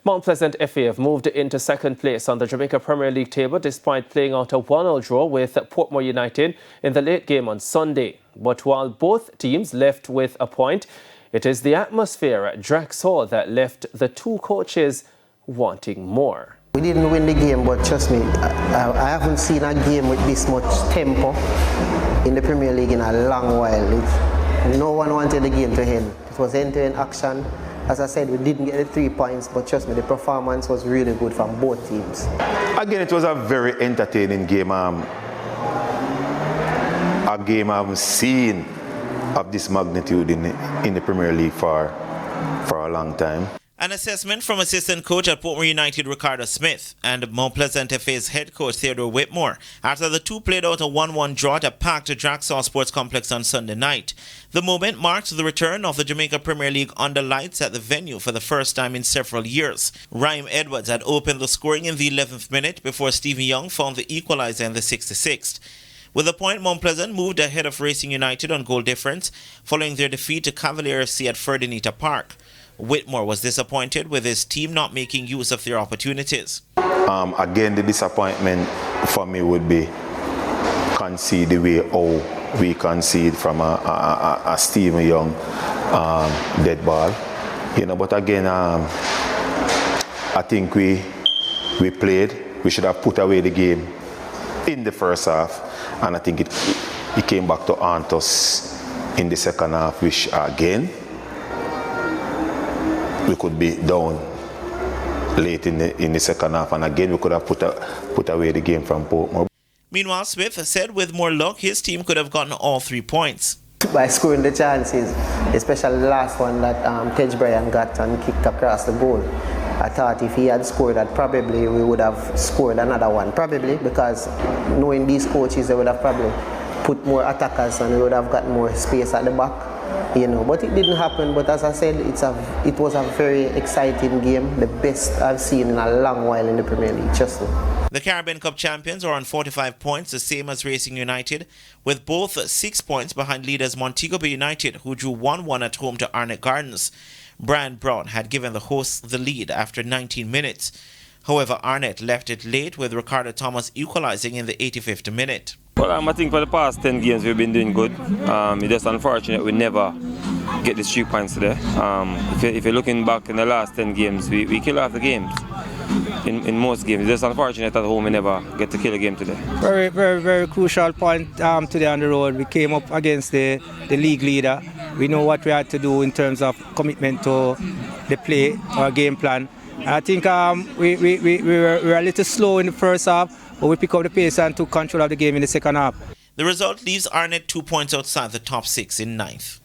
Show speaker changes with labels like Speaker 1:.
Speaker 1: Mount Pleasant FA have moved into second place on the Jamaica Premier League table despite playing out a 1-1 draw with Portmore United in the late game on Sunday. But while both teams left with a point, it is the atmosphere at dancehall that left the two coaches wanting more.
Speaker 2: We didn't win the game, but trust me, I haven't seen a game with this much tempo in the Premier League in a long while. No one wanted the game to end. It was end-to-end action. As I said, we didn't get the 3 points, but trust me, the performance was really good from both teams.
Speaker 3: Again, it was a very entertaining game. A game I haven't seen of this magnitude in the Premier League for a long time.
Speaker 4: An assessment from assistant coach at Portmore United, Ricardo Smith, and Mount Pleasant FA's head coach, Theodore Whitmore, after the two played out a 1-1 draw at packed Dancehall Sports Complex on Sunday night. The moment marked the return of the Jamaica Premier League under lights at the venue for the first time in several years. Rhyme Edwards had opened the scoring in the 11th minute before Stephen Young found the equaliser in the 66th. With a point, Mount Pleasant moved ahead of Racing United on goal difference following their defeat to Cavalier FC at Ferdinita Park. Whitmore was disappointed with his team not making use of their opportunities.
Speaker 3: Again, the disappointment for me would be concede the way how we concede from a Stephen Young dead ball. But again, I think we played. We should have put away the game in the first half, and I think it came back to haunt us in the second half, which again, we could be down late in the second half, and again we could have put away the game from Portmore.
Speaker 4: Meanwhile, Smith said with more luck his team could have gotten all 3 points.
Speaker 2: By scoring the chances, especially the last one that Tej Bryan got and kicked across the goal, I thought if he had scored that, probably we would have scored another one. Probably because knowing these coaches, they would have probably put more attackers and we would have got more space at the back. But it didn't happen. But as I said, it was a very exciting game, the best I've seen in a long while in the Premier League.
Speaker 4: The Caribbean Cup champions are on 45 points, the same as Racing United, with both 6 points behind leaders Montego Bay United, who drew 1-1 at home to Arnett Gardens. Brian Brown had given the hosts the lead after 19 minutes. However, Arnett left it late with Ricardo Thomas equalising in the 85th minute.
Speaker 5: Well, I think for the past 10 games we've been doing good. It's just unfortunate we never get these 3 points today. If you're looking back in the last 10 games, we kill off the games. In most games, it's just unfortunate at home we never get to kill a game today.
Speaker 6: Very, very, very crucial point today on the road. We came up against the league leader. We know what we had to do in terms of commitment to the play, our game plan. I think we were a little slow in the first half, but we picked up the pace and took control of the game in the second half.
Speaker 4: The result leaves Arnett 2 points outside the top 6 in 9th.